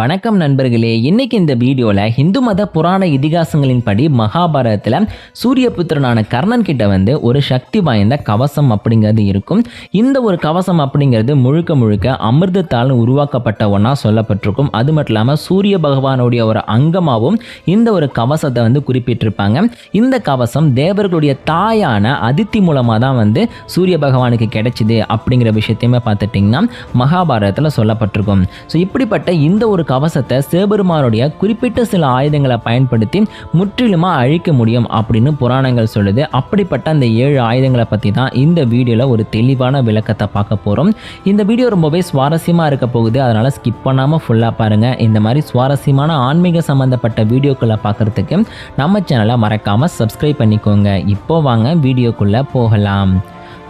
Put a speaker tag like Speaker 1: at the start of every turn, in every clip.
Speaker 1: வணக்கம் நண்பர்களே. இன்னைக்கு இந்த வீடியோவில் ஹிந்து மத புராண இதிகாசங்களின்படி மகாபாரதத்தில் சூரியபுத்திரனான கர்ணன் கிட்ட ஒரு சக்தி வாய்ந்த கவசம் அப்படிங்கிறது இருக்கும். இந்த ஒரு கவசம் அப்படிங்கிறது முழுக்க முழுக்க அமிர்தத்தால் உருவாக்கப்பட்ட ஒன்றா சொல்லப்பட்டிருக்கும். அது மட்டும் இல்லாமல் சூரிய பகவானுடைய ஒரு அங்கமாகவும் இந்த ஒரு கவசத்தை குறிப்பிட்டிருப்பாங்க. இந்த கவசம் தேவர்களுடைய தாயான அதித்தி மூலமாக தான் சூரிய பகவானுக்கு கிடைச்சிது அப்படிங்கிற விஷயத்தையுமே பார்த்துட்டிங்கன்னா மகாபாரதத்தில் சொல்லப்பட்டிருக்கும். ஸோ இப்படிப்பட்ட இந்த ஒரு கவசத்தை சிவபெருமானுடைய குறிப்பிட்ட சில ஆயுதங்களை பயன்படுத்தி முற்றிலுமாக அழிக்க முடியும் அப்படின்னு புராணங்கள் சொல்லுது. அப்படிப்பட்ட அந்த 7 ஆயுதங்களை பற்றி தான் இந்த வீடியோவில் ஒரு தெளிவான விளக்கத்தை பார்க்க போகிறோம். இந்த வீடியோ ரொம்பவே சுவாரஸ்யமாக இருக்க போகுது, அதனால் ஸ்கிப் பண்ணாமல் ஃபுல்லாக பாருங்கள். இந்த மாதிரி சுவாரஸ்யமான ஆன்மீக சம்மந்தப்பட்ட வீடியோக்களை பார்க்குறதுக்கு நம்ம சேனலை மறக்காமல் சப்ஸ்கிரைப் பண்ணிக்கோங்க. இப்போ வாங்க வீடியோக்குள்ளே போகலாம்.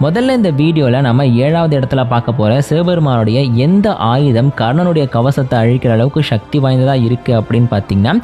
Speaker 1: முதல்ல இந்த வீடியோவில் நம்ம 7வது இடத்துல பார்க்க போகிற சிவபெருமானுடைய எந்த ஆயுதம் கர்ணனுடைய கவசத்தை அழிக்கிற அளவுக்கு சக்தி வாய்ந்ததாக இருக்குது அப்படின்னு பார்த்தீங்கன்னா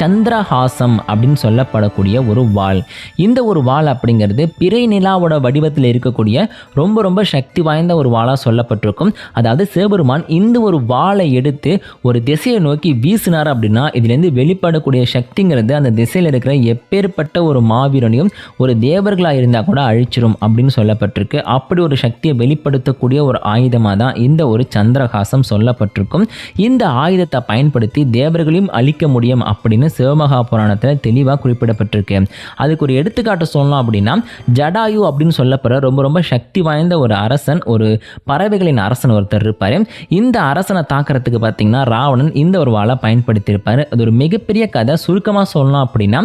Speaker 1: சந்திரஹாசம் அப்படின்னு சொல்லப்படக்கூடிய ஒரு வாள். இந்த ஒரு வாள் அப்படிங்கிறது பிறை நிலாவோட வடிவத்தில் இருக்கக்கூடிய ரொம்ப சக்தி வாய்ந்த ஒரு வாளாக சொல்லப்பட்டிருக்கும். அதாவது சிவபெருமான் இந்த ஒரு வாளை எடுத்து ஒரு திசையை நோக்கி வீசினார் அப்படின்னா இதுலேருந்து வெளிப்படக்கூடிய சக்திங்கிறது அந்த திசையில் இருக்கிற எப்பேற்பட்ட ஒரு மாவீரனையும் ஒரு தேவர்களாக இருந்தால் கூட அழிச்சிரும் அப்படின்னு சொல்லப்பட்டிருக்கு. அப்படி ஒரு சக்தியை வெளிப்படுத்தக்கூடிய ஒரு ஆயுதமாக தான் இந்த ஒரு சந்திரஹாசம் சொல்லப்பட்டிருக்கும். இந்த ஆயுதத்தை பயன்படுத்தி தேவர்களையும் அழிக்க முடியும் அப்படின்னு சிவமகா புராணத்தில் தெளிவாக குறிப்பிடப்பட்டிருக்கு. அதுக்கு ஒரு எடுத்துக்காட்டு சொல்லலாம் அப்படின்னா ஜடாயு அப்படின்னு சொல்லப்படுற ரொம்ப சக்தி வாய்ந்த ஒரு அரசன், ஒரு பறவைகளின் அரசன் ஒருத்தர் இருப்பார். இந்த அரசனை தாக்கிறதுக்கு பார்த்தீங்கன்னா ராவணன் இந்த ஒரு வாளை பயன்படுத்தியிருப்பார். அது ஒரு மிகப்பெரிய கதை. சுருக்கமாக சொல்லலாம் அப்படின்னா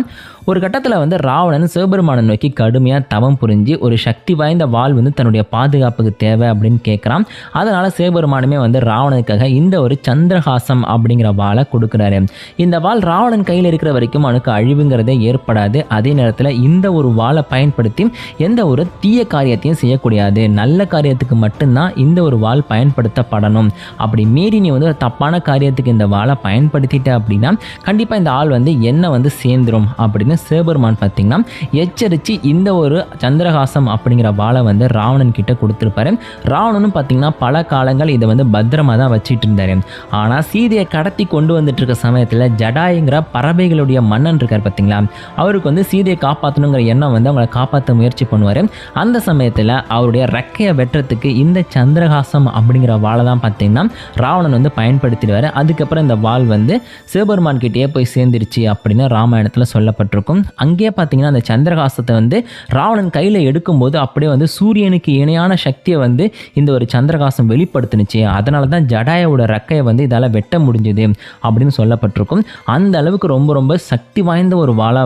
Speaker 1: ஒரு கட்டத்தில் ராவணன் சிவபெருமானை நோக்கி கடுமையாக தவம் புரிஞ்சு ஒரு சக்தி வாய்ந்த வாள் தன்னுடைய பாதுகாப்புக்கு தேவை அப்படின்னு கேட்குறான். அதனால் சிவபெருமானுமே ராவணனுக்காக இந்த ஒரு சந்திரஹாசம் அப்படிங்கிற வாளை கொடுக்குறாரு. இந்த வாள் ராவணன் கையில் இருக்கிற வரைக்கும் அவனுக்கு அழிவுங்கிறதே ஏற்படாது. அதே நேரத்தில் இந்த ஒரு வாளை பயன்படுத்தி எந்த ஒரு தீய காரியத்தையும் செய்யக்கூடாது, நல்ல காரியத்துக்கு மட்டும்தான் இந்த ஒரு வாள் பயன்படுத்தப்படணும். அப்படி மீறி நீ ஒரு தப்பான காரியத்துக்கு இந்த வாளை பயன்படுத்திட்ட அப்படின்னா கண்டிப்பாக இந்த ஆள் என்ன சேர்ந்துரும் அப்படின்னு சிவபெருமான் பார்த்தீங்கன்னா எச்சரித்து இந்த ஒரு சந்திரஹாசம் அப்படிங்கிற வாளை ராவணன் கிட்ட கொடுத்துருப்பாரு. ராவணனும் பார்த்தீங்கன்னா பல காலங்கள் இதை பத்திரமாக தான் வச்சுட்டு இருந்தாரு. ஆனால் சீதையை கடத்தி கொண்டு வந்துட்டு இருக்க சமயத்தில் ஜடாயுங்கிற பறவைகளுடைய மன்னன் இருக்கார் பார்த்தீங்களா, அவருக்கு சீதையை காப்பாற்றணுங்கிற எண்ணம் அவங்களை காப்பாற்ற முயற்சி பண்ணுவார். அந்த சமயத்தில் அவருடைய ரெக்கையை வெட்டுறதுக்கு இந்த சந்திரஹாசம் அப்படிங்கிற வாளை தான் பார்த்தீங்கன்னா ராவணன் பயன்படுத்திடுவார். அதுக்கப்புறம் இந்த வாள் சிவபெருமான் கிட்டேயே போய் சேர்ந்துருச்சு அப்படின்னு ராமாயணத்தில் சொல்லப்பட்டிருக்கும். அங்கேயே பார்த்தீங்கன்னா அந்த சந்திரஹாசத்தை ராவணன் கையில் எடுக்கும்போது அப்படியே சூரியனுக்கு இணையான சக்தியை இந்த ஒரு சந்திரகாசம் வெளிப்படுத்தினுச்சு. அதனால தான் ஜடாயோட ரெக்கையை இதால் வெட்ட முடிஞ்சது அப்படின்னு சொல்லப்பட்டிருக்கும். அந்த அளவுக்கு ரொம்ப சக்தி வாய்ந்த ஒரு வாளா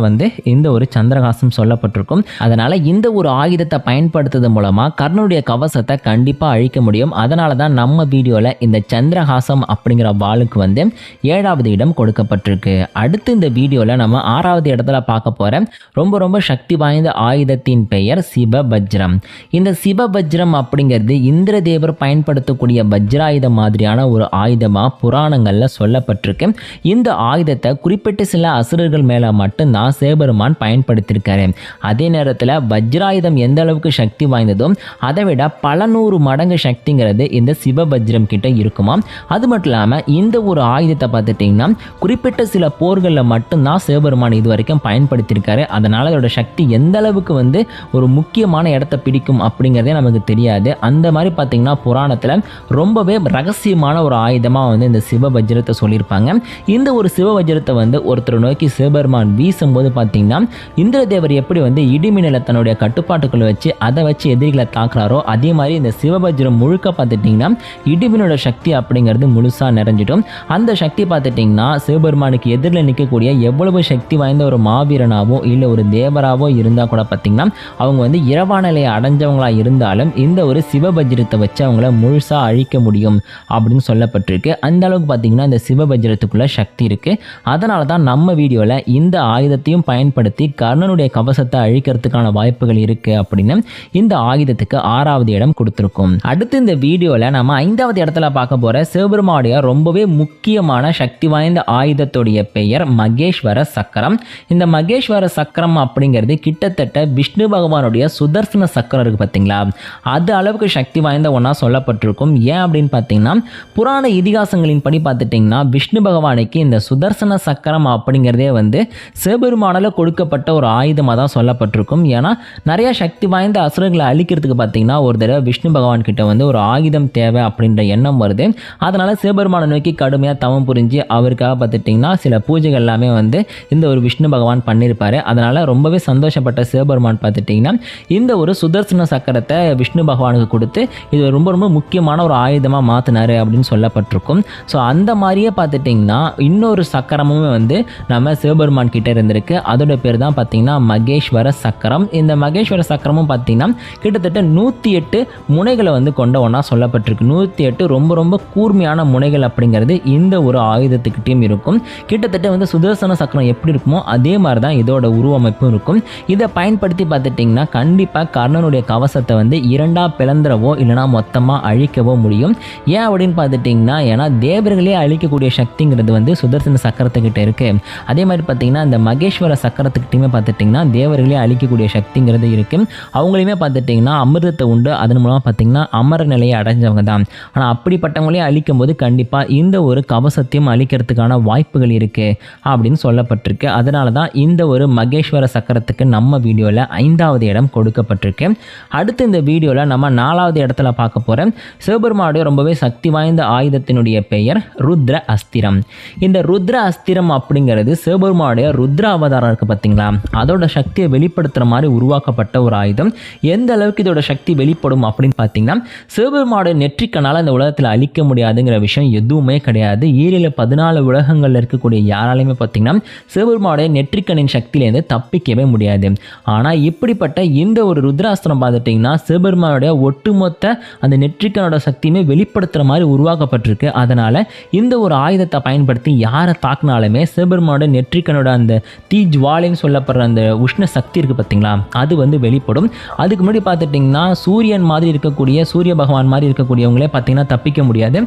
Speaker 1: இந்த ஒரு சந்திரகாசம் சொல்லப்பட்டிருக்கும். அதனால இந்த ஒரு ஆயுதத்தை பயன்படுத்துறது மூலமாக கர்ணனுடைய கவசத்தை கண்டிப்பாக அழிக்க முடியும். அதனால தான் நம்ம வீடியோவில் இந்த சந்திரஹாசம் அப்படிங்கிற வாளுக்கு 7வது இடம் கொடுக்கப்பட்டிருக்கு. அடுத்து இந்த வீடியோவில் நம்ம 6வது இடத்துல பார்க்க போகிற ரொம்ப சக்தி வாய்ந்த ஆயுதத்தின் பெயர் சிவபஜ்ரம். இந்த சிவபஜ்ரம் அப்படிங்கிறது இந்திரதேவர் பயன்படுத்தக்கூடிய வஜ்ராயுதம் மாதிரியான ஒரு ஆயுதமாக புராணங்களில் சொல்லப்பட்டிருக்கு. இந்த ஆயுதத்தை குறிப்பிட்ட சில அசுரர்கள் மேலே மட்டும்தான் சிவபெருமான் பயன்படுத்தியிருக்காரு. அதே நேரத்தில் வஜ்ராயுதம் எந்த அளவுக்கு சக்தி வாய்ந்ததோ அதை விட பல 100 மடங்கு சக்திங்கிறது இந்த சிவபஜ்ரம் கிட்ட இருக்குமா. அது மட்டும் இல்லாமல் இந்த ஒரு ஆயுதத்தை பார்த்துட்டிங்கன்னா குறிப்பிட்ட சில போர்களில் மட்டும்தான் சிவபெருமான் இது வரைக்கும் பயன்படுத்தியிருக்காரு. அதனால் அதோட சக்தி எந்த அளவுக்கு ஒரு முக்கியமான இடத்தை பிடிக்கும் அப்படிங்கிறதே நமக்கு தெரியாது. அந்த மாதிரி பார்த்தீங்கன்னா புராணத்தில் ரொம்பவே ரகசியமான ஒரு ஆயுதமாக இந்த சிவவஜ்ரத்தை சொல்லியிருப்பாங்க. இந்த ஒரு சிவவஜ்ரத்தை ஒருத்தர் நோக்கி சிவபெருமான் வீசும்போது பார்த்தீங்கன்னா இந்திரதேவர் எப்படி இடிமின்னலை தன்னுடைய கட்டுப்பாட்டுக்குள்ள வச்சு அதை வச்சு எதிரிகளை தாக்குறாரோ அதே மாதிரி இந்த சிவவஜ்ரம் முழுக்க பார்த்துட்டிங்கன்னா இடிமின்னோட சக்தி அப்படிங்கிறது முழுசாக நிறைஞ்சிடும். அந்த சக்தி பார்த்துட்டிங்கன்னா சிவபெருமானுக்கு எதிரில் நிற்கக்கூடிய எவ்வளவு சக்தி வாய்ந்த ஒரு மாவீரனாவோ இல்லை ஒரு தேவராவோ இருந்தால் கூட பார்த்தீங்கன்னா அவங்க இரவான நிலையை அடைஞ்சவங்களா இருந்தாலும் இந்த ஒரு சிவபஜ்ரத்தை வச்சு அவங்கள முழுசாக அழிக்க முடியும் அப்படின்னு சொல்லப்பட்டிருக்கு. அந்த அளவுக்கு பார்த்தீங்கன்னா இந்த சிவபஜ்ரத்துக்குள்ள சக்தி இருக்கு. அதனால தான் நம்ம வீடியோவில் இந்த ஆயுதத்தையும் பயன்படுத்தி கர்ணனுடைய கவசத்தை அழிக்கிறதுக்கான வாய்ப்புகள் இருக்கு அப்படின்னு இந்த ஆயுதத்துக்கு 6வது இடம் கொடுத்துருக்கோம். அடுத்து இந்த வீடியோவில் நம்ம 5வது இடத்துல பார்க்க போகிற சிவபெருமானுடைய ரொம்பவே முக்கியமான சக்தி வாய்ந்த ஆயுதத்துடைய பெயர் மகேஸ்வர சக்கரம். இந்த மகேஸ்வர சக்கரம் அப்படிங்கிறது கிட்டத்தட்ட விஷ்ணு பகவானுடைய சுதர்சன சக்கரம் இருக்குது பார்த்தீங்களா, அது அளவுக்கு சக்தி வாய்ந்த ஒன்றா சொல்லப்பட்டிருக்கும். ஏன் அப்படின்னு பார்த்தீங்கன்னா புராண இதிகாசங்களின் படி பார்த்துட்டிங்கன்னா விஷ்ணு பகவானுக்கு இந்த சுதர்சன சக்கரம் அப்படிங்கிறதே வந்து சிவபெருமானால் கொடுக்கப்பட்ட ஒரு ஆயுதமாக தான் சொல்லப்பட்டிருக்கும். ஏன்னா நிறைய சக்தி வாய்ந்த அசுரர்களை அழிக்கிறதுக்கு பார்த்தீங்கன்னா ஒரு தடவை விஷ்ணு பகவான் கிட்ட வந்து ஒரு ஆயுதம் தேவை அப்படின்ற எண்ணம் வருது. அதனால் சிவபெருமானை நோக்கி கடுமையாக தவம் புரிஞ்சு அவருக்காக பார்த்துட்டிங்கன்னா சில பூஜைகள் எல்லாமே வந்து இந்த ஒரு விஷ்ணு பகவான் பண்ணியிருப்பார். அதனால் ரொம்பவே சந்தோஷப்பட்ட சிவபெருமான் பார்த்துட்டிங்கன்னா இந்த ஒரு சுதர்சன சக்கரத்தை விஷ்ணு பகவானுக்கு கொடுத்து இது ரொம்ப ரொம்ப முக்கியமான ஒரு ஆயுதமாக மாற்றினார் அப்படின்னு சொல்லப்பட்டிருக்கும். ஸோ அந்த மாதிரியே பார்த்துட்டிங்கன்னா இன்னொரு சக்கரமும் வந்து நம்ம சிவபெருமான் கிட்டே இருந்திருக்கு. அதோட பேர் தான் பார்த்திங்கன்னா மகேஸ்வர சக்கரம். இந்த மகேஸ்வர சக்கரமும் பார்த்திங்கன்னா கிட்டத்தட்ட 108 முனைகளை வந்து கொண்ட ஒன்றா சொல்லப்பட்டிருக்கு. 108 ரொம்ப ரொம்ப கூர்மையான முனைகள் அப்படிங்கிறது இந்த ஒரு ஆயுதத்துக்கிட்டையும் இருக்கும். கிட்டத்தட்ட வந்து சுதர்சன சக்கரம் எப்படி இருக்குமோ அதே மாதிரி தான் இதோட உருவமைப்பும் இருக்கும். இதை பயன்படுத்தி பார்த்துட்டிங்கன்னா கண்டிப்பாக கர்ணனுடைய கவசத்தை வந்து இரண்டாக பிளந்துடவோ இல்லைனா மொத்தமாக அழிக்கவோ முடியும். ஏன் அப்படின்னு பார்த்துட்டிங்கன்னா ஏன்னா தேவர்களே அழிக்கக்கூடிய சக்திங்கிறது வந்து சுதர்சன சக்கரத்துக்கிட்ட இருக்குது. அதே மாதிரி பார்த்திங்கன்னா இந்த மகேஸ்வர சக்கரத்துக்கிட்டையுமே பார்த்துட்டிங்கன்னா தேவர்களே அழிக்கக்கூடிய சக்திங்கிறது இருக்குது. அவங்களையுமே பார்த்துட்டிங்கன்னா அமிர்தத்தை உண்டு அதன் மூலமாக பார்த்திங்கன்னா அமர நிலையை அடைஞ்சவங்க தான். ஆனால் அப்படிப்பட்டவங்களையும் அழிக்கும் போது கண்டிப்பாக இந்த ஒரு கவசத்தையும் அழிக்கிறதுக்கான வாய்ப்புகள் இருக்குது அப்படின்னு சொல்லப்பட்டிருக்கு. அதனால தான் இந்த ஒரு மகேஸ்வர சக்கரத்துக்கு நம்ம வீடியோவில் 5வது இடம் கொடுக்கப்பட்டிருக்கு. அடுத்து இந்த வீடியோவில் நம்ம 4வது இடத்துல பார்க்க போகிறோம். சிவபெருமானுடைய ரொம்பவே சக்தி வாய்ந்த ஆயுதத்தினுடைய பெயர் ருத்ர அஸ்திரம். இந்த ருத்ர அஸ்திரம் அப்படிங்கிறது சிவபெருமானுடைய ருத்ர அவதாரம் இருக்குது பார்த்தீங்களா, அதோட சக்தியை வெளிப்படுத்துகிற மாதிரி உருவாக்கப்பட்ட ஒரு ஆயுதம். எந்த அளவுக்கு இதோட சக்தி வெளிப்படும் அப்படின்னு பார்த்தீங்கன்னா சிவபெருமானுடைய நெற்றிக்கனால் இந்த உலகத்தில் அழிக்க முடியாதுங்கிற விஷயம் எதுவுமே கிடையாது. 14 உலகங்களில் இருக்கக்கூடிய யாராலையுமே பார்த்தீங்கன்னா சிவபெருமானுடைய நெற்றிக்கண்ணின் சக்தியிலேருந்து தப்பிக்கவே முடியாது. ஆனால் இப்படிப்பட்ட இந்த ஒரு ருத்ராஸ்திரம் பார்த்துட்டிங்கன்னா சிவபெருமானுடைய ஒட்டுமொத்த அந்த நெற்றிக்கனோட சக்தியுமே வெளிப்படுத்துகிற மாதிரி உருவாக்கப்பட்டிருக்கு. அதனால் இந்த ஒரு ஆயுதத்தை பயன்படுத்தி யாரை தாக்குனாலுமே சிவபெருமானுடைய நெற்றிக்கனோட அந்த தீஜ்வாலின்னு சொல்லப்படுற அந்த உஷ்ண சக்தி இருக்குது பார்த்தீங்களா, அது வந்து வெளிப்படும். அதுக்கு முன்னாடி பார்த்துட்டிங்கன்னா சூரியன் மாதிரி இருக்கக்கூடிய சூரிய பகவான் மாதிரி இருக்கக்கூடியவங்களே பார்த்திங்கன்னா தப்பிக்க முடியாது.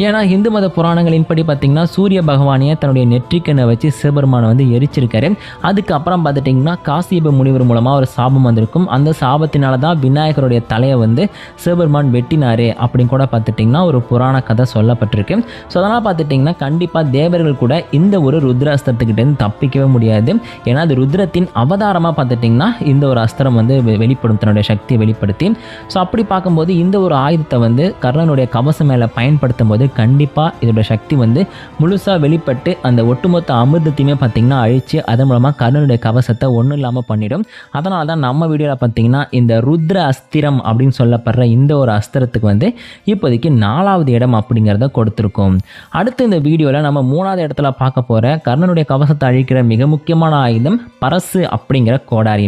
Speaker 1: ஏன்னா இந்து மத புராணங்களின் படி பார்த்திங்கன்னா சூரிய பகவானையே தன்னுடைய நெற்றிக்கனை வச்சு சிவபெருமானை வந்து எரிச்சிருக்காரு. அதுக்கப்புறம் பார்த்துட்டிங்கன்னா காசியப முனிவர் மூலமாக ஒரு சாபம் வந்திருக்கும். அந்த சாபத்தினால தான் விநாயகருடைய தலையை வந்து சிவபெருமான் வெட்டினார் அப்படின்னு கூட பார்த்துட்டிங்கன்னா ஒரு புராண கதை சொல்லப்பட்டிருக்கு. ஸோ அதனால் பார்த்துட்டிங்கன்னா கண்டிப்பாக தேவர்கள் கூட இந்த ஒரு ருத்ர அஸ்திரத்துக்கிட்டேருந்து தப்பிக்கவே முடியாது. ஏன்னா அது ருத்ரத்தின் அவதாரமாக பார்த்துட்டிங்கன்னா இந்த ஒரு அஸ்திரம் வந்து வெளிப்படும் தன்னுடைய சக்தியை வெளிப்படுத்தி. ஸோ அப்படி பார்க்கும்போது இந்த ஒரு ஆயுதத்தை வந்து கர்ணனுடைய கவசம் மேலே பயன்படுத்தும் போது கண்டிப்பாக இதோட சக்தி வந்து முழுசாக வெளிப்பட்டு அந்த ஒட்டுமொத்த அமிர்தத்தையுமே பார்த்திங்கன்னா அழித்து அதன் மூலமாக கர்ணனுடைய கவசத்தை ஒன்றும் இல்லாமல் பண்ணிடும். அதனால தான் நம்ம வீடியோவில் பார்த்திங்கன்னா இந்த ருத்ர அஸ்திரம் அப்படின்னு சொல்லப்படுற இந்த ஒரு அஸ்திரத்துக்கு வந்து இப்போதைக்கு 4வது இடம் அப்படிங்கிறத கொடுத்துருக்கோம். அடுத்து இந்த வீடியோவில் நம்ம 3வது இடத்துல பார்க்க போகிற கர்ணனுடைய கவசத்தை அழிக்கிற மிக முக்கியமான ஆயுதம் பரசு அப்படிங்கிற கோடாரி.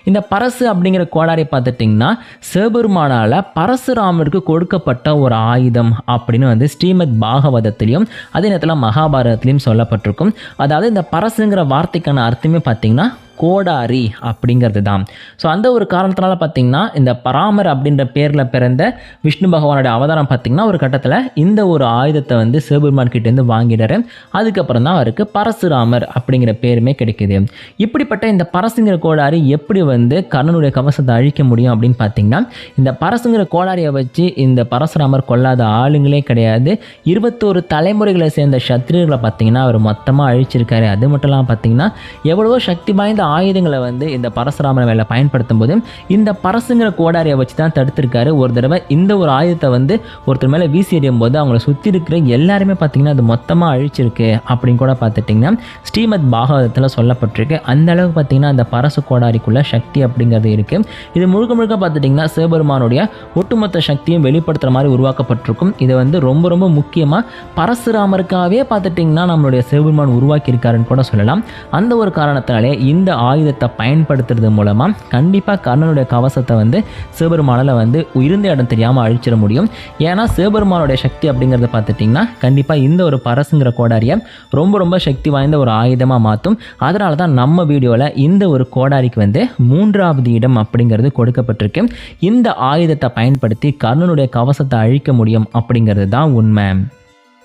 Speaker 1: இந்த பரசு அப்படிங்கிற கோடாரி பார்த்துட்டிங்கன்னா சிவபெருமானால் பரசுராமருக்கு கொடுக்கப்பட்ட ஒரு ஆயுதம் அப்படின்னு வந்து ஸ்ரீமத் பாகவதத்திலையும் அதே நேரத்தில் மகாபாரதத்திலையும் சொல்லப்பட்டிருக்கும். அதாவது இந்த பரசுங்கிற வார்த்தைக்கான அர்த்தமே பார்த்திங்கன்னா கோடாரி அப்படிங்கிறது தான். ஸோ அந்த ஒரு காரணத்தினால பார்த்திங்கன்னா இந்த பராமர் அப்படின்ற பேரில் பிறந்த விஷ்ணு பகவானுடைய அவதாரம் பார்த்திங்கன்னா ஒரு கட்டத்தில் இந்த ஒரு ஆயுதத்தை வந்து சிவபெருமான் கிட்டேருந்து வாங்கிடுறாரு. அதுக்கப்புறம் தான் அவருக்கு பரசுராமர் அப்படிங்கிற பேருமே கிடைக்குது. இப்படிப்பட்ட இந்த பரசுங்கிற கோடாரி எப்படி வந்து கர்ணனுடைய கவசத்தை அழிக்க முடியும் அப்படின்னு பார்த்திங்கன்னா இந்த பரசுங்கிற கோடாரியை வச்சு இந்த பரசுராமர் கொல்லாத ஆளுங்களே கிடையாது. 21 தலைமுறைகளை சேர்ந்த சத்திரியர்களை பார்த்திங்கன்னா அவர் மொத்தமாக அழிச்சிருக்காரு. அது மட்டும் இல்லாமல் பார்த்திங்கன்னா எவ்வளவோ சக்தி வாய்ந்த ஆயுதங்களை வந்து இந்த பரசுராமர் மேலே பயன்படுத்தும் போது இந்த பரசுங்கிற கோடாரியை வச்சு தான் தடுத்திருக்காரு. ஒரு தடவை இந்த ஒரு ஆயுதத்தை வந்து ஒருத்தர் மேலே வீசி எறியும் போது அவங்கள சுற்றி இருக்கிற எல்லாருமே பார்த்திங்கன்னா அது மொத்தமாக அழிச்சிருக்கு அப்படின்னு கூட பார்த்துட்டிங்கன்னா ஸ்ரீமத் பாகவதத்தில் சொல்லப்பட்டிருக்கு. அந்த அளவுக்கு பார்த்திங்கன்னா அந்த பரசு கோடாரிக்குள்ள சக்தி அப்படிங்கிறது இருக்குது. இது முழுக்க முழுக்க பார்த்துட்டிங்கன்னா சிவபெருமானுடைய ஒட்டுமொத்த சக்தியும் வெளிப்படுத்துகிற மாதிரி உருவாக்கப்பட்டிருக்கும். இது வந்து ரொம்ப ரொம்ப முக்கியமாக பரசுராமருக்காகவே பார்த்துட்டிங்கன்னா நம்மளுடைய சிவபெருமான் உருவாக்கியிருக்காருன்னு கூட சொல்லலாம். அந்த ஒரு காரணத்தினாலே இந்த ஆயுதத்தை பயன்படுத்துறது மூலமாக கண்டிப்பாக கர்ணனுடைய கவசத்தை வந்து சிவபெருமானால் வந்து இருந்த இடம் தெரியாமல் அழிச்சிட முடியும். ஏன்னா சிவபெருமானுடைய சக்தி அப்படிங்கிறத பார்த்துட்டிங்கன்னா கண்டிப்பாக இந்த ஒரு பரசுங்கிற கோடாரியை ரொம்ப ரொம்ப சக்தி வாய்ந்த ஒரு ஆயுதமாக மாற்றும். அதனால தான் நம்ம வீடியோவில் இந்த ஒரு கோடாரிக்கு வந்து 3வது இடம் அப்படிங்கிறது கொடுக்கப்பட்டிருக்கு. இந்த ஆயுதத்தை பயன்படுத்தி கர்ணனுடைய கவசத்தை அழிக்க முடியும் அப்படிங்கிறது தான் உண்மை.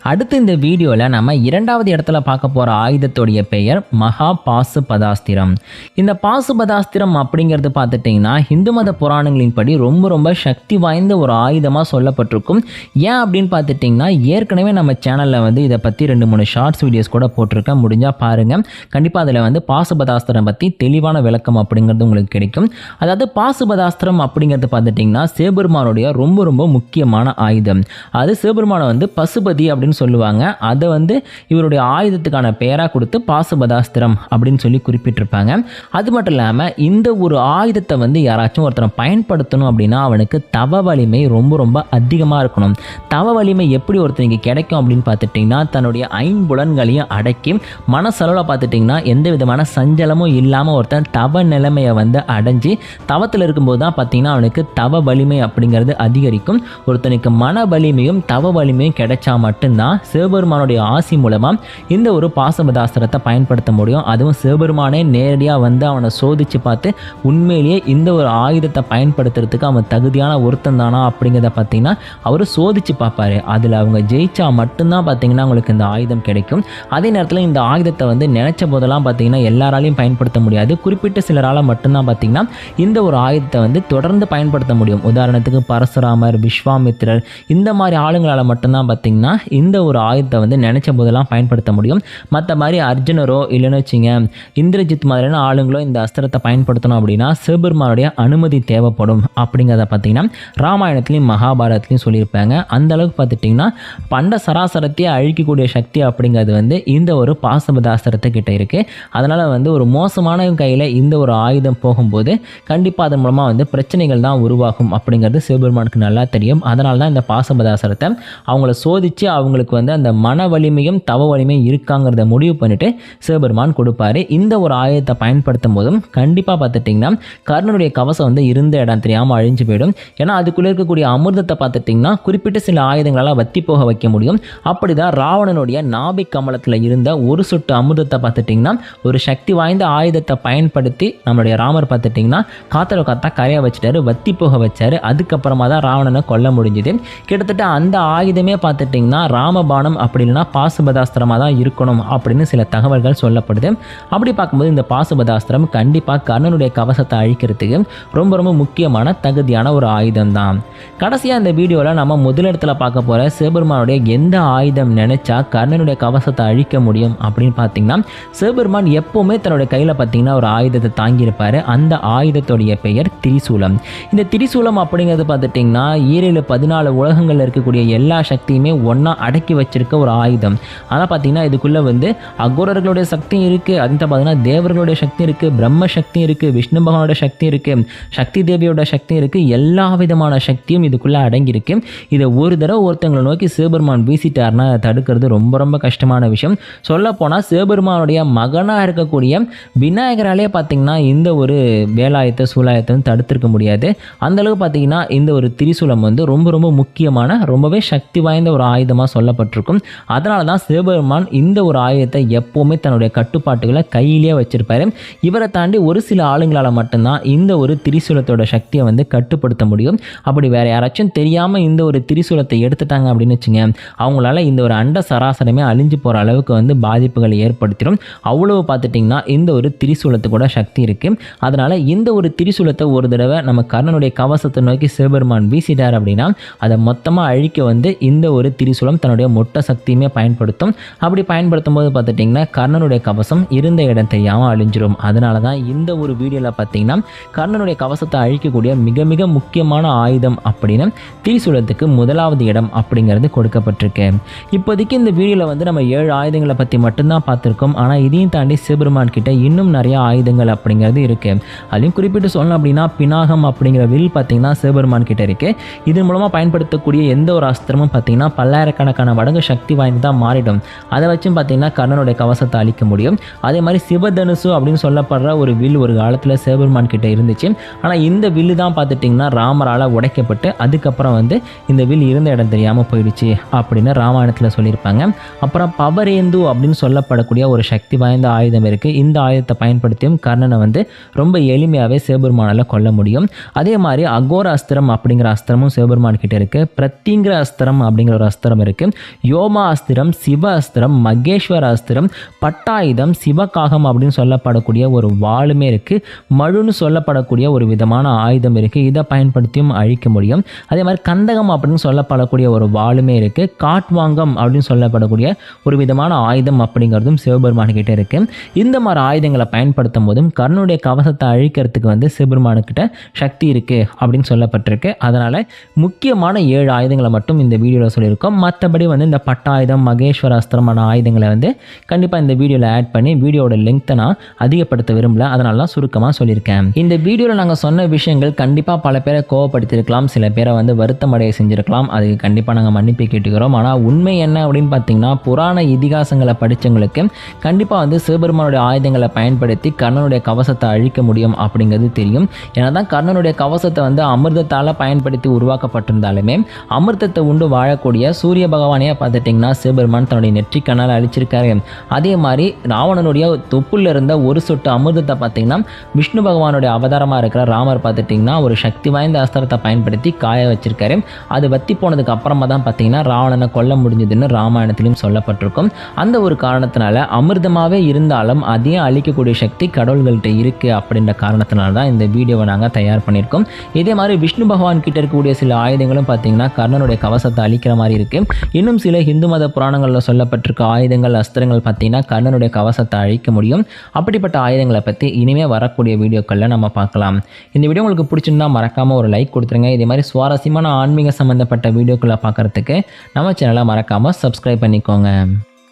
Speaker 1: அடுத்து இந்த வீடியோவில் நம்ம இரண்டாவது இடத்துல பார்க்க போகிற ஆயுதத்துடைய பெயர் மகா பாசுபதாஸ்திரம். இந்த பாசுபதாஸ்திரம் அப்படிங்கிறது பார்த்துட்டிங்கன்னா இந்து மத புராணங்களின் படி ரொம்ப ரொம்ப சக்தி வாய்ந்த ஒரு ஆயுதமாக சொல்லப்பட்டிருக்கும். ஏன் அப்படின்னு பார்த்துட்டிங்கன்னா ஏற்கனவே நம்ம சேனலில் வந்து இதை பற்றி 2-3 ஷார்ட்ஸ் வீடியோஸ் கூட போட்டிருக்கேன், முடிஞ்சால் பாருங்கள். கண்டிப்பாக அதில் வந்து பாசுபதாஸ்திரம் பற்றி தெளிவான விளக்கம் அப்படிங்கிறது உங்களுக்கு கிடைக்கும். அதாவது பாசுபதாஸ்திரம் அப்படிங்கிறது பார்த்துட்டிங்கன்னா சிவபெருமானுடைய ரொம்ப ரொம்ப முக்கியமான ஆயுதம். அது சிவபெருமானை வந்து பசுபதி அப்படின்னு சொல்லுவாங்க. அதை வந்து இவருடைய ஆயுதத்துக்கான பெயராக கொடுத்து பாசுபதாஸ்திரம் அப்படின்னு சொல்லி குறிப்பிட்டிருப்பாங்க. அது மட்டும் இல்லாமல் இந்த ஒரு ஆயுதத்தை வந்து யாராச்சும் ஒருத்தரை பயன்படுத்தணும் அப்படின்னா அவனுக்கு தவ வலிமை ரொம்ப ரொம்ப அதிகமாக இருக்கணும். தவ வலிமை எப்படி ஒருத்தருக்கு கிடைக்கும் அப்படின்னு பார்த்துட்டிங்கன்னா தன்னுடைய ஐம்புலன்களையும் அடக்கி மனசளவில் பார்த்துட்டிங்கன்னா எந்த விதமான சஞ்சலமும் இல்லாமல் ஒருத்தன் தவ நிலைமையை வந்து அடைஞ்சி தவத்தில் இருக்கும்போது தான் பார்த்திங்கன்னா அவனுக்கு தவ வலிமை அப்படிங்கிறது அதிகரிக்கும். ஒருத்தனுக்கு மன வலிமையும் தவ வலிமையும் கிடைச்சா மட்டும்தான் சிவபெருமானுடைய ஆசி மூலமாக இந்த ஒரு பாசுபதாஸ்திரத்தை பயன்படுத்த முடியும். அதுவும் சிவபெருமானே நேரடியாக வந்து அவனை சோதித்து பார்த்து உண்மையிலேயே இந்த ஒரு ஆயுதத்தை பயன்படுத்துறதுக்கு அவன் தகுதியான ஒருத்தன் தானா அப்படிங்கிறத பார்த்தீங்கன்னா அவர் சோதித்து பார்ப்பாரு. அதில் அவங்க ஜெயிச்சா மட்டும்தான் பார்த்தீங்கன்னா அவங்களுக்கு இந்த ஆயுதம் கிடைக்கும். அதே நேரத்தில் இந்த ஆயுதத்தை வந்து நினைச்ச போதெல்லாம் பார்த்தீங்கன்னா எல்லாராலையும் பயன்படுத்த முடியாது. குறிப்பிட்ட சிலரால் மட்டும்தான் பார்த்தீங்கன்னா இந்த ஒரு ஆயுதத்தை வந்து தொடர்ந்து பயன்படுத்த முடியும். உதாரணத்துக்கு பரசுராமர், விஸ்வாமித்திரர் இந்த மாதிரி ஆளுங்களால் மட்டும்தான் பார்த்தீங்கன்னா இந்த ஒரு ஆயுதத்தை வந்து நினைச்ச போதெல்லாம் பயன்படுத்த முடியும். மற்ற மாதிரி அர்ஜுனரோ இல்லைன்னு வச்சுங்க இந்திரஜித் மாதிரியான ஆளுங்களோ இந்த அஸ்திரத்தை பயன்படுத்தணும் அப்படின்னா சிவபெருமானுடைய அனுமதி தேவைப்படும் அப்படிங்கிறத பார்த்தீங்கன்னா ராமாயணத்துலையும் மகாபாரதத்துலையும் சொல்லியிருப்பாங்க. அந்த அளவுக்கு பார்த்துட்டிங்கன்னா பண்ட சராசரத்தையே அழிக்கக்கூடிய சக்தி அப்படிங்கிறது வந்து இந்த ஒரு பாசுபதாஸ்திரத்தை கிட்ட இருக்குது. அதனால் வந்து ஒரு மோசமான கையில் இந்த ஒரு ஆயுதம் போகும்போது கண்டிப்பாக அதன் மூலமாக வந்து பிரச்சனைகள் தான் உருவாகும் அப்படிங்கிறது சிவபெருமானுக்கு நல்லா தெரியும். அதனால தான் இந்த பாசுபதாஸ்திரத்தை அவங்கள சோதித்து அவங்களுக்கு வந்து அந்த மன வலிமையும் தவ வலிமையும் இருக்காங்கிறத முடிவு பண்ணிட்டு சிவபெருமான் கொடுப்பாரு. இந்த ஒரு ஆயுதத்தை பயன்படுத்தும் போதும் கண்டிப்பாக பார்த்துட்டிங்கன்னா கர்ணனுடைய கவசம் வந்து இருந்த இடம் தெரியாமல் அழிஞ்சு போயிடும். ஏன்னா அதுக்குள்ளே இருக்கக்கூடிய அமிர்தத்தை பார்த்துட்டிங்கன்னா குறிப்பிட்ட சில ஆயுதங்களால் வத்தி போக வைக்க முடியும். அப்படி தான் ராவணனுடைய நாபி கமலத்தில் இருந்த ஒரு சொட்டு அமிர்தத்தை பார்த்துட்டிங்கன்னா ஒரு சக்தி வாய்ந்த ஆயுதத்தை பயன்படுத்தி நம்மளுடைய ராமர் பார்த்துட்டிங்கன்னா காத்தல காத்தா கரையை வச்சுட்டாரு, வத்தி போக வச்சாரு. அதுக்கப்புறமா தான் ராவணனை கொல்ல முடிஞ்சுது. கிட்டத்தட்ட அந்த ஆயுதமே பார்த்துட்டிங்கன்னா ராமபாணம் அப்படி இல்லைன்னா பாசுபதாஸ்திரமாக தான் இருக்கணும் அப்படின்னு சில தகவல்கள் சொல்லப்படுது. அப்படி பார்க்கும்போது இந்த பாசுபதாஸ்திரம் கண்டிப்பாக கர்ணனுடைய கவசத்தை அழிக்கிறதுக்கு ரொம்ப ரொம்ப முக்கியமான தகுதியான ஒரு ஆயுதம் தான். கடைசியாக இந்த வீடியோவில் நம்ம முதலிடத்தில் பார்க்க போகிற சிவபெருமானுடைய எந்த ஆயுதம் நினைச்சா கர்ணனுடைய கவசத்தை அழிக்க முடியும் அப்படின்னு பார்த்தீங்கன்னா சிவபெருமான் எப்போவுமே தன்னுடைய கையில் பார்த்தீங்கன்னா ஒரு ஆயுதத்தை தாங்கியிருப்பார். அந்த ஆயுதத்துடைய பெயர் திரிசூலம். இந்த திரிசூலம் அப்படிங்கிறது பார்த்துட்டிங்கன்னா 14 உலகங்களில் இருக்கக்கூடிய எல்லா சக்தியுமே ஒன்றா அடக்கி வச்சிருக்க ஒரு ஆயுதம். ஆனால் பார்த்தீங்கன்னா இதுக்குள்ளே வந்து அகோரர்களுடைய சக்தியும் இருக்குது, அதுவும் பார்த்தீங்கன்னா தேவர்களுடைய சக்தி இருக்குது, பிரம்ம சக்தி இருக்குது, விஷ்ணு பகவானோட சக்தி இருக்குது, சக்தி தேவியோட சக்தி இருக்குது. எல்லா விதமான சக்தியும் இதுக்குள்ளே அடங்கியிருக்கு. இதை ஒரு தடவை ஒருத்தங்களை நோக்கி சிவபெருமான் வீசிட்டார்னா தடுக்கிறது ரொம்ப ரொம்ப கஷ்டமான விஷயம். சொல்லப்போனால் சிவபெருமானுடைய மகனாக இருக்கக்கூடிய விநாயகராலே பார்த்தீங்கன்னா இந்த ஒரு வேலாயத்தை சூலாயத்தை தடுத்திருக்க முடியாது. அந்தளவுக்கு பார்த்தீங்கன்னா இந்த ஒரு திரிசூலம் வந்து ரொம்ப ரொம்ப முக்கியமான ரொம்பவே சக்தி வாய்ந்த ஒரு ஆயுதமாக சொல்லப்பட்டிருக்கும். அதனால தான் சிவபெருமான் இந்த ஒரு ஆயுதத்தை எப்போவுமே தன்னுடைய கட்டுப்பாட்டுகளை கையிலேயே வச்சிருப்பாரு. இவரை தாண்டி ஒரு சில ஆளுங்களால் மட்டும்தான் இந்த ஒரு திரிசூலத்தோட சக்தியை வந்து கட்டுப்படுத்த முடியும். அப்படி வேற யாராச்சும் தெரியாமல் இந்த ஒரு திரிசூலத்தை எடுத்துட்டாங்க அப்படின்னு வச்சுங்க அவங்களால இந்த ஒரு அண்ட சராசரமே அழிஞ்சு போகிற அளவுக்கு வந்து பாதிப்புகளை ஏற்படுத்திடும். அவ்வளவு பார்த்துட்டிங்கன்னா இந்த ஒரு திரிசூலத்துக்கூட சக்தி இருக்குது. அதனால் இந்த ஒரு திரிசூலத்தை ஒரு தடவை நம்ம கர்ணனுடைய கவசத்தை நோக்கி சிவபெருமான் வீசிட்டார் அப்படின்னா அதை மொத்தமாக அழிக்க வந்து இந்த ஒரு திரிசூலம் தன்னுடைய மொட்டை சக்தியுமே பயன்படுத்தும். அப்படி பயன்படுத்தும் போது பார்த்துட்டிங்கன்னா கர்ணனுடைய கவசம் இருந்த இடம் தெரியாமல் அழிஞ்சிடும். அதனால தான் இந்த ஒரு வீடியோவில் பார்த்தீங்கன்னா கர்ணனுடைய கவசத்தை அழிக்கக்கூடிய மிக மிக முக்கியமான ஆயுதம் அப்படின்னு திரிசூலத்துக்கு முதலாவது இடம் அப்படிங்கிறது கொடுக்கப்பட்டிருக்கு. இப்போதைக்கு இந்த வீடியோவில் வந்து நம்ம 7 ஆயுதங்களை பற்றி மட்டும்தான் பார்த்துருக்கோம். ஆனால் இதையும் தாண்டி சிவபெருமான் கிட்ட இன்னும் நிறைய ஆயுதங்கள் அப்படிங்கிறது இருக்குது. அதையும் குறிப்பிட்டு சொல்லணும் அப்படின்னா பினாகம் அப்படிங்கிற வில் பார்த்தீங்கன்னா சிவபெருமான் கிட்ட இருக்குது. இதன் மூலமாக பயன்படுத்தக்கூடிய எந்த ஒரு அஸ்திரமும் பார்த்தீங்கன்னா பல்லாயிரக்கணக்கான மடங்கு சக்தி வாய்ந்ததாக மாறிடும். அதை வச்சும் பார்த்தீங்கன்னா கர்ணனுடைய கவசத்தை அழிக்க முடியும். அதே மாதிரி சிவதனுசு அப்படின்னு சொல்லப்படுற ஒரு வில் ஒரு காலத்தில் சிவபெருமான் கிட்ட இருந்துச்சு. ஆனால் இந்த வில்லு தான் பார்த்துட்டிங்கன்னா ராமரால் உடைக்கப்பட்டு அதுக்கப்புறம் வந்து இந்த வில் இருந்த இடம் தெரியாமல் போயிடுச்சு அப்படின்னு ராமாயணத்தில் சொல்லியிருப்பாங்க. அப்புறம் பவரேந்து அப்படின்னு சொல்லப்படக்கூடிய ஒரு சக்தி வாய்ந்த ஆயுதம் இருக்குது. இந்த ஆயுதத்தை பயன்படுத்தியும் கர்ணனை வந்து ரொம்ப எளிமையாகவே சிவபெருமானால் கொல்ல முடியும். அதே மாதிரி அகோர அஸ்திரம் அப்படிங்கிற அஸ்திரமும் சிவபெருமான் கிட்ட இருக்குது. பிரத்திங்கிற அஸ்திரம் அப்படிங்கிற ஒரு அஸ்திரம் இருக்குது. யோமா அஸ்திரம், சிவ அஸ்திரம், மகேஸ்வர அஸ்திரம், பட்டாயுதம், சிவகாகம் அப்படின்னு சொல்லப்படக்கூடிய ஒரு வாளுமே இருக்குது. மழுன்னு சொல்லப்படக்கூடிய ஒரு விதமான ஆயுதம் இருக்குது. இதை பயன்படுத்தியும் அழிக்க முடியும். அதே மாதிரி கந்தகம் அப்படின்னு சொல்லப்படக்கூடிய ஒரு வாளுமே இருக்குது. காட்வாங்கம் அப்படின்னு சொல்லப்படக்கூடிய ஒரு விதமான ஆயுதம் அப்படிங்கிறதும் சிவபெருமான் கிட்ட இருக்குது. இந்த மாதிரி ஆயுதங்களை பயன்படுத்தும் போதும் கர்ணனுடைய கவசத்தை அழிக்கிறதுக்கு சிவபெருமானுக்கிட்ட சக்தி இருக்குது அப்படின்னு சொல்லப்பட்டிருக்கு. அதனால் முக்கியமான 7 ஆயுதங்களை மட்டும் இந்த வீடியோவில் சொல்லியிருக்கோம். மற்றபடி இந்த பட்டாயுதம், மகேஸ்வர அஸ்திரமான ஆயுதங்களை கண்டிப்பாக இந்த வீடியோவில் ஆட் பண்ணி வீடியோட லெங்க்த்தை நான் அதிகப்படுத்த விரும்பல. அதனால தான் சுருக்கமாக சொல்லியிருக்கேன். இந்த வீடியோவில் நாங்கள் சொன்ன விஷயங்கள் கண்டிப்பாக பல பேரை கோவப்படுத்தியிருக்கலாம், சில பேரை வருத்தமடைய செஞ்சுருக்கலாம். அதுக்கு கண்டிப்பாக நாங்கள் மன்னிப்பு கேட்டுக்கிறோம். ஆனால் உண்மை என்ன அப்படின்னு பார்த்தீங்கன்னா, புராண இதிகாசங்களை படித்தவங்களுக்கு கண்டிப்பாக சிவபெருமானுடைய ஆயுதங்களை பயன்படுத்தி கர்ணனுடைய கவசத்தை அழிக்க முடியும் அப்படிங்கிறது தெரியும். ஏன்னா தான் கர்ணனுடைய கவசத்தை அமிர்தத்தால் பயன்படுத்தி உருவாக்கப்பட்டிருந்தாலுமே அமிர்தத்தை உண்டு வாழக்கூடிய சூரிய பகவானையே பார்த்துட்டிங்கன்னா சிவபெருமான் தன்னுடைய நெற்றிக்கண்ணால் அழிச்சிருக்காரு. அதே மாதிரி ராவணனுடைய தொப்புல இருந்த ஒரு சொட்டு அமிர்தத்தை பார்த்தீங்கன்னா விஷ்ணு பகவானுடைய அவதாரமாக இருக்கிற ராமர் பார்த்துட்டிங்கன்னா ஒரு சக்தி வாய்ந்த அஸ்திரத்தை பயன்படுத்தி காய வச்சிருக்காரு. அது வத்தி போனதுக்கு அப்புறமா தான் பார்த்தீங்கன்னா ராவணனை கொல்ல முடிஞ்சதுன்னு ராமாயணத்திலையும் சொல்லப்பட்டிருக்கும். அந்த ஒரு காரணத்தினால அமிர்தமாகவே இருந்தாலும் அதையும் அழிக்கக்கூடிய சக்தி கடவுள்கள்கிட்ட இருக்குது அப்படின்ற காரணத்தினால தான் இந்த வீடியோவை நாங்கள் தயார் பண்ணியிருக்கோம். இதே மாதிரி விஷ்ணு பகவான் கிட்ட இருக்கக்கூடிய சில ஆயுதங்களும் பார்த்தீங்கன்னா கர்ணனுடைய கவசத்தை அழிக்கிற மாதிரி இருக்குது. இன்னும் சில இந்து மத புராணங்களில் சொல்லப்பட்டிருக்க ஆயுதங்கள், அஸ்திரங்கள் பார்த்தீங்கன்னா கர்ணனுடைய கவசத்தை அழிக்க முடியும். அப்படிப்பட்ட ஆயுதங்களை பற்றி இனிமேல் வரக்கூடிய வீடியோக்களில் நம்ம பார்க்கலாம். இந்த வீடியோ உங்களுக்கு பிடிச்சிருந்தா மறக்காமல் ஒரு லைக் கொடுத்துருங்க. இதே மாதிரி சுவாரஸ்யமான ஆன்மீக சம்மந்தப்பட்ட வீடியோக்களை பார்க்குறதுக்கு நம்ம சேனலை மறக்காமல் சப்ஸ்கிரைப் பண்ணிக்கோங்க.